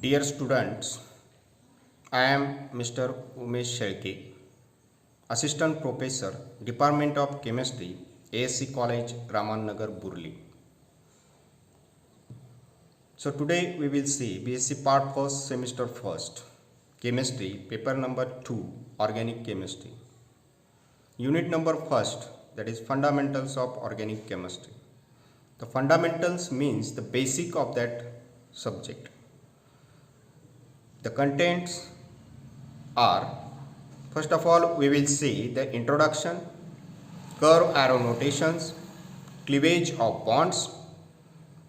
Dear students, I am Mr. Umesh Shelke, Assistant Professor, Department of Chemistry, ASC College, Raman Nagar, Burli. So today we will see BSc Part 1st, Semester 1st, Chemistry, Paper number 2, Organic Chemistry. Unit number 1st, that is Fundamentals of Organic Chemistry. The fundamentals means the basic of that subject. The contents are, first of all, we will see the introduction, curve arrow notations, cleavage of bonds.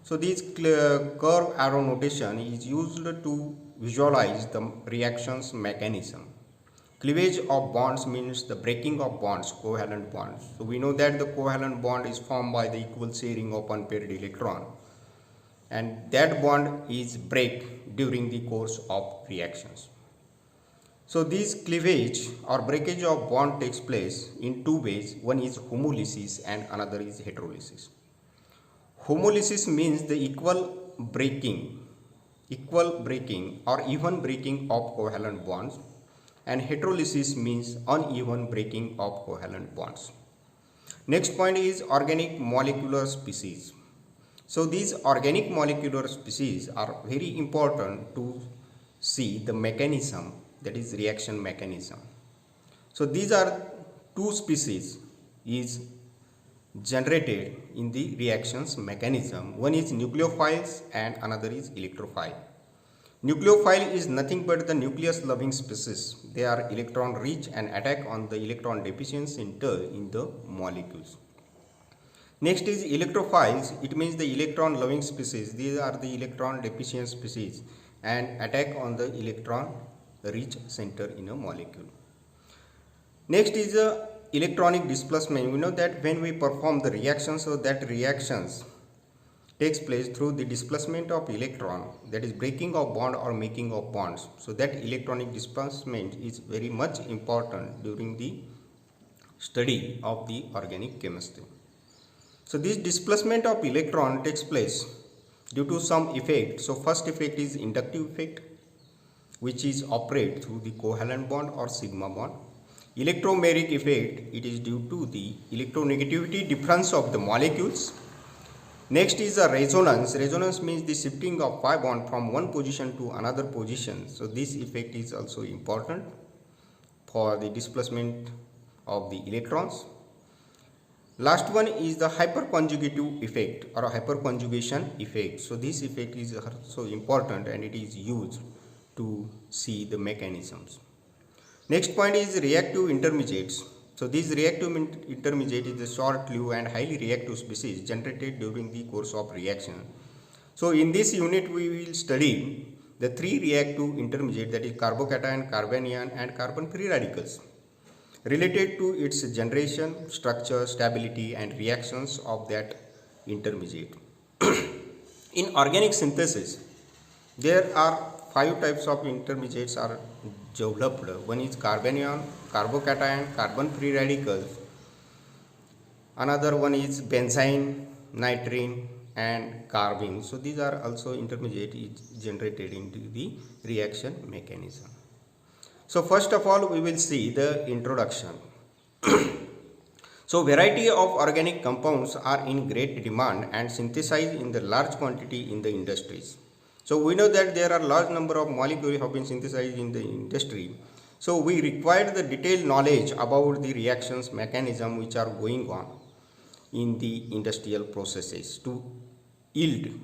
So this curve arrow notation is used to visualize the reactions mechanism. Cleavage of bonds means the breaking of bonds, covalent bonds. So we know that the covalent bond is formed by the equal sharing of unpaired electron, and that bond is break during the course of reactions. So this cleavage or breakage of bond takes place in two ways. One is homolysis and another is heterolysis. Homolysis means the equal breaking or even breaking of covalent bonds, and heterolysis means uneven breaking of covalent bonds. Next point is organic molecular species. So these organic molecular species are very important to see the mechanism, that is reaction mechanism. So these are two species is generated in the reactions mechanism. One is nucleophiles and another is electrophile. Nucleophile is nothing but the nucleus loving species. They are electron rich and attack on the electron deficient center in the molecules. Next is electrophiles. It means the electron loving species. These are the electron deficient species and attack on the electron rich center in a molecule. Next is electronic displacement. We know that when we perform the reaction, so that reactions takes place through the displacement of electron, that is breaking of bond or making of bonds. So that electronic displacement is very much important during the study of the organic chemistry. So this displacement of electron takes place due to some effect. So first effect is inductive effect, which is operate through the covalent bond or sigma bond. Electromeric effect, it is due to the electronegativity difference of the molecules. Next is a resonance. Resonance means the shifting of pi bond from one position to another position. So this effect is also important for the displacement of the electrons. Last one is the hyperconjugative effect or hyperconjugation effect. So this effect is also important and it is used to see the mechanisms. Next point is reactive intermediates. So this reactive intermediate is a short-lived and highly reactive species generated during the course of reaction. So in this unit we will study the three reactive intermediate, that is carbocation, carbanion and carbon free radicals, related to its generation, structure, stability and reactions of that intermediate. In organic synthesis, there are 5 types of intermediates are developed. One is carbanion, carbocation, carbon free radicals. Another one is benzene, nitrene and carbene. So these are also intermediate generated into the reaction mechanism. So first of all we will see the introduction. So variety of organic compounds are in great demand and synthesized in the large quantity in the industries. So we know that there are large number of molecules have been synthesized in the industry. So we require the detailed knowledge about the reactions mechanism which are going on in the industrial processes to yield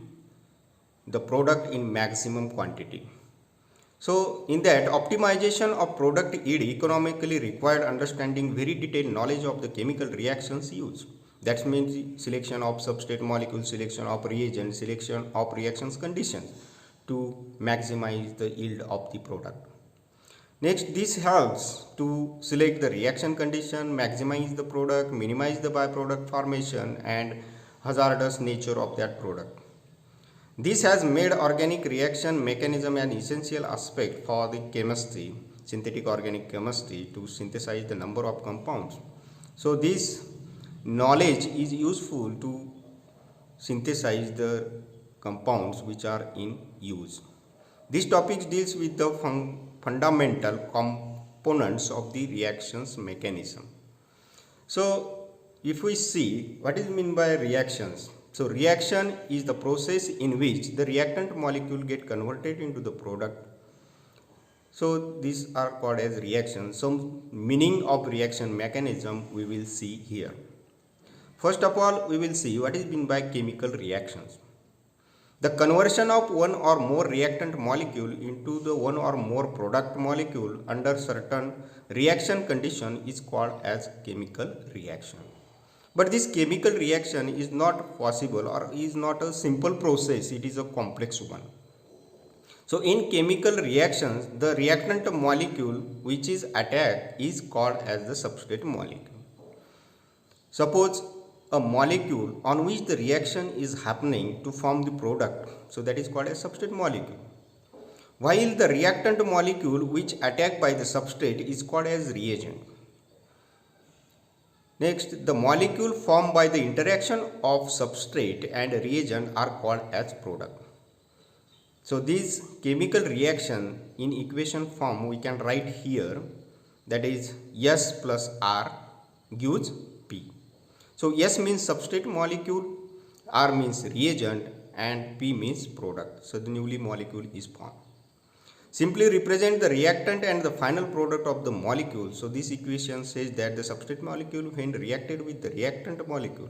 the product in maximum quantity. So in that, optimization of product yield economically required understanding very detailed knowledge of the chemical reactions used. That means selection of substrate molecule, selection of reagent, selection of reactions conditions to maximize the yield of the product. Next, this helps to select the reaction condition, maximize the product, minimize the byproduct formation and hazardous nature of that product. This has made organic reaction mechanism an essential aspect for the chemistry, synthetic organic chemistry, to synthesize the number of compounds. So this knowledge is useful to synthesize the compounds which are in use. This topic deals with the fundamental components of the reactions mechanism. So, if we see what is meant by reactions. So, reaction is the process in which the reactant molecule get converted into the product. So, these are called as reactions. Some meaning of reaction mechanism we will see here. First of all, we will see what is meant by chemical reactions. The conversion of one or more reactant molecule into the one or more product molecule under certain reaction condition is called as chemical reaction. But this chemical reaction is not possible or is not a simple process, it is a complex one. So in chemical reactions, the reactant molecule which is attacked is called as the substrate molecule. Suppose a molecule on which the reaction is happening to form the product, so that is called a substrate molecule. While the reactant molecule which attacked by the substrate is called as reagent. Next, the molecule formed by the interaction of substrate and reagent are called as product. So these chemical reaction in equation form we can write here, that is S plus R gives P. So S means substrate molecule, R means reagent and P means product. So the newly molecule is formed. Simply represent the reactant and the final product of the molecule. So this equation says that the substrate molecule when reacted with the reactant molecule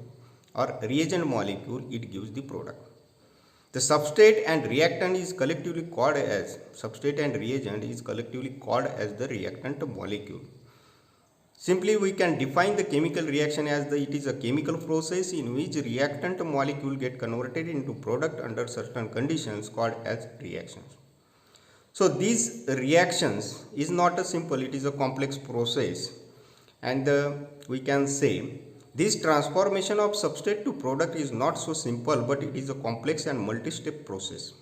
or reagent molecule, it gives the product. The substrate and reactant is collectively called as substrate and reagent is collectively called as the reactant molecule. Simply we can define the chemical reaction as it is a chemical process in which reactant molecule get converted into product under certain conditions called as reactions. So these reactions is not a simple, it is a complex process, and we can say this transformation of substrate to product is not so simple, but it is a complex and multi-step process.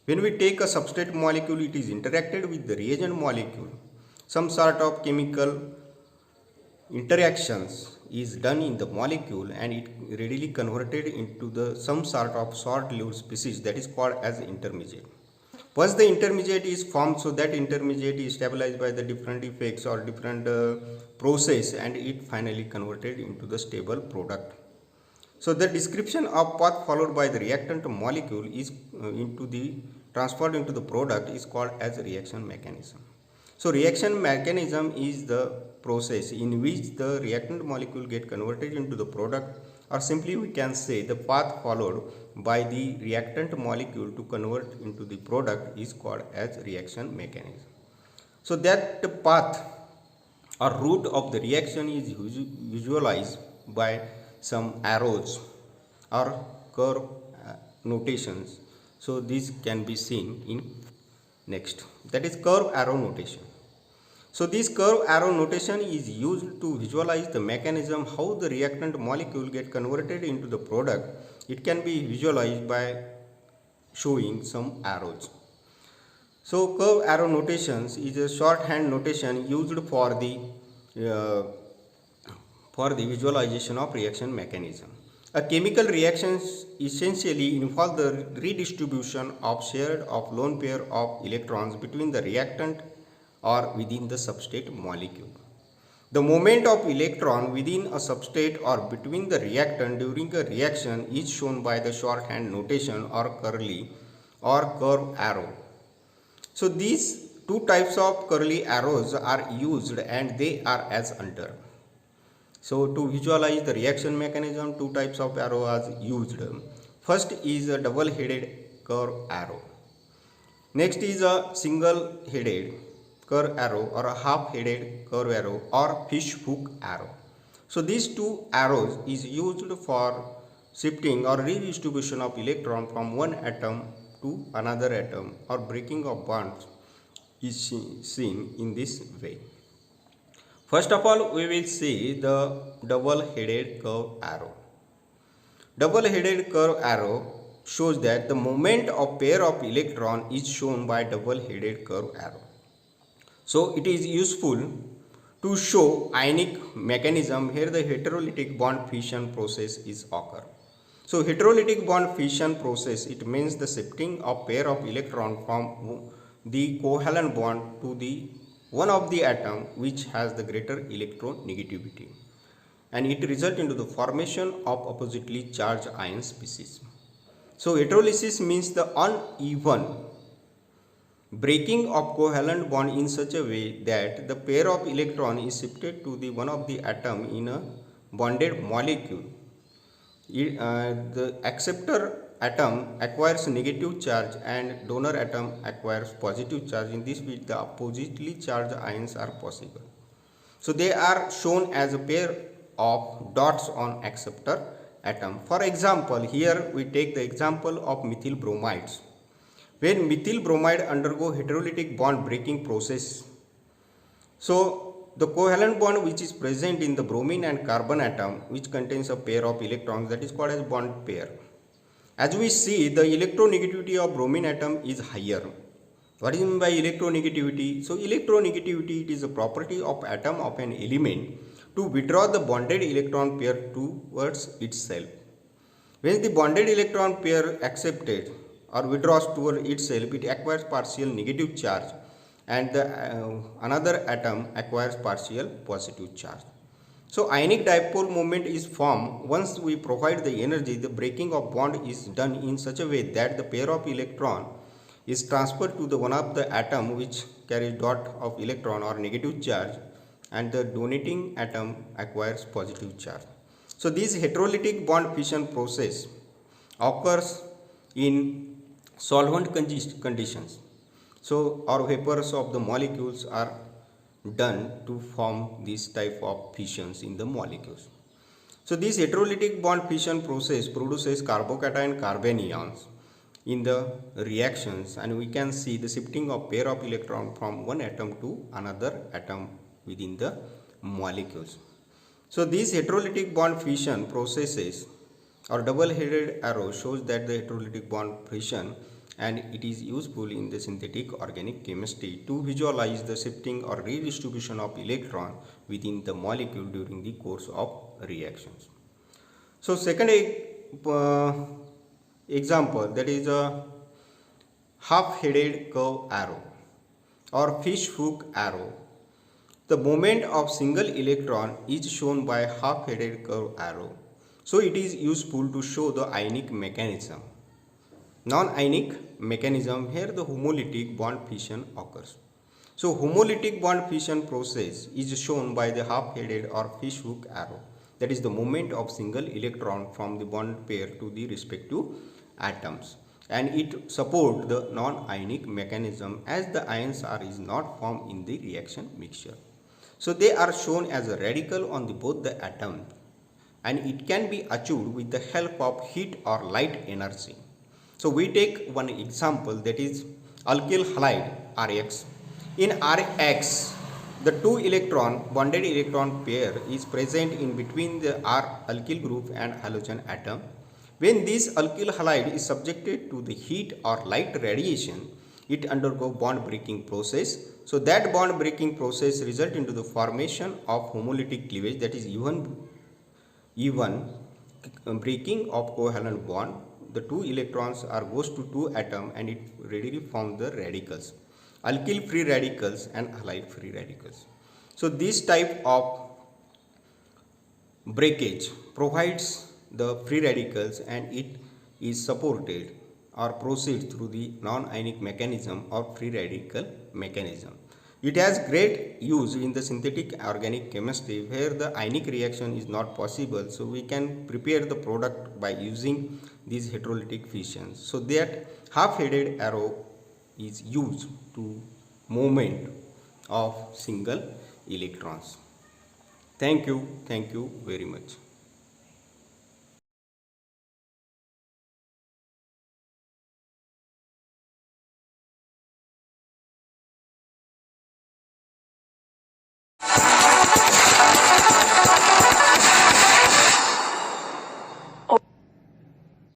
When we take a substrate molecule, it is interacted with the reagent molecule. Some sort of chemical interactions is done in the molecule and it readily converted into the some sort of short-lived species that is called as intermediate. Once the intermediate is formed, so that intermediate is stabilized by the different effects or different process and it finally converted into the stable product. So the description of path followed by the reactant molecule is transferred into the product is called as reaction mechanism. So reaction mechanism is the process in which the reactant molecule get converted into the product, or simply we can say the path followed by the reactant molecule to convert into the product is called as reaction mechanism. So that path or route of the reaction is visualized by some arrows or curve notations. So these can be seen in next, that is curve arrow notation. So this curve arrow notation is used to visualize the mechanism how the reactant molecule get converted into the product. It can be visualized by showing some arrows. So curve arrow notations is a shorthand notation used for the visualization of reaction mechanism. A chemical reaction essentially involves the redistribution of shared of lone pair of electrons between the reactant or within the substrate molecule. The moment of electron within a substrate or between the reactant during a reaction is shown by the shorthand notation or curly or curve arrow. So these two types of curly arrows are used and they are as under. So to visualize the reaction mechanism, two types of arrow are used. First is a double-headed curve arrow. Next is a single-headed curve arrow or a half-headed curve arrow or fish hook arrow. So these two arrows is used for shifting or redistribution of electron from one atom to another atom or breaking of bonds is seen in this way. First of all, we will see the double-headed curve arrow. Double-headed curve arrow shows that the moment of pair of electron is shown by double-headed curve arrow. So it is useful to show ionic mechanism where the heterolytic bond fission process is occur. So heterolytic bond fission process, it means the shifting of pair of electron from the covalent bond to the one of the atom which has the greater electronegativity, and it results into the formation of oppositely charged ion species. So heterolysis means the uneven breaking of covalent bond in such a way that the pair of electron is shifted to the one of the atom in a bonded molecule. The acceptor atom acquires negative charge and donor atom acquires positive charge. In this way, the oppositely charged ions are possible. So they are shown as a pair of dots on acceptor atom. For example, here we take the example of methyl bromides. When methyl bromide undergo heterolytic bond breaking process, so the covalent bond which is present in the bromine and carbon atom, which contains a pair of electrons, that is called as bond pair. As we see, the electronegativity of bromine atom is higher. What is meant by electronegativity? So electronegativity, it is a property of atom of an element to withdraw the bonded electron pair towards itself. When the bonded electron pair accepted or withdraws toward itself, it acquires partial negative charge, and the another atom acquires partial positive charge. So ionic dipole moment is formed once we provide the energy. The breaking of bond is done in such a way that the pair of electron is transferred to the one of the atom which carries dot of electron or negative charge, and the donating atom acquires positive charge. So this heterolytic bond fission process occurs in solvent conditions. So our vapors of the molecules are done to form this type of fissions in the molecules. So this heterolytic bond fission process produces carbocation carbanions in the reactions, and we can see the shifting of pair of electron from one atom to another atom within the molecules. So these heterolytic bond fission processes or double-headed arrow shows that the heterolytic bond fission, and it is useful in the synthetic organic chemistry to visualize the shifting or redistribution of electron within the molecule during the course of reactions. So second example, that is a half-headed curve arrow or fish hook arrow. The moment of single electron is shown by half-headed curve arrow. So it is useful to show the ionic mechanism. Non-ionic mechanism, here the homolytic bond fission occurs. So homolytic bond fission process is shown by the half-headed or fish hook arrow. That is the moment of single electron from the bond pair to the respective atoms, and it supports the non-ionic mechanism as the ions is not formed in the reaction mixture. So they are shown as a radical on both the atoms, and it can be achieved with the help of heat or light energy. So we take one example, that is alkyl halide Rx. In Rx, the two electron bonded electron pair is present in between the R alkyl group and halogen atom. When this alkyl halide is subjected to the heat or light radiation, it undergoes bond breaking process. So that bond breaking process results into the formation of homolytic cleavage, that is even breaking of covalent bond. The two electrons goes to two atoms, and it readily forms the radicals, alkyl free radicals and halide free radicals. So this type of breakage provides the free radicals, and it is supported or proceeds through the non-ionic mechanism or free radical mechanism. It has great use in the synthetic organic chemistry where the ionic reaction is not possible. So we can prepare the product by using these heterolytic fissions. So that half-headed arrow is used to movement of single electrons. Thank you very much.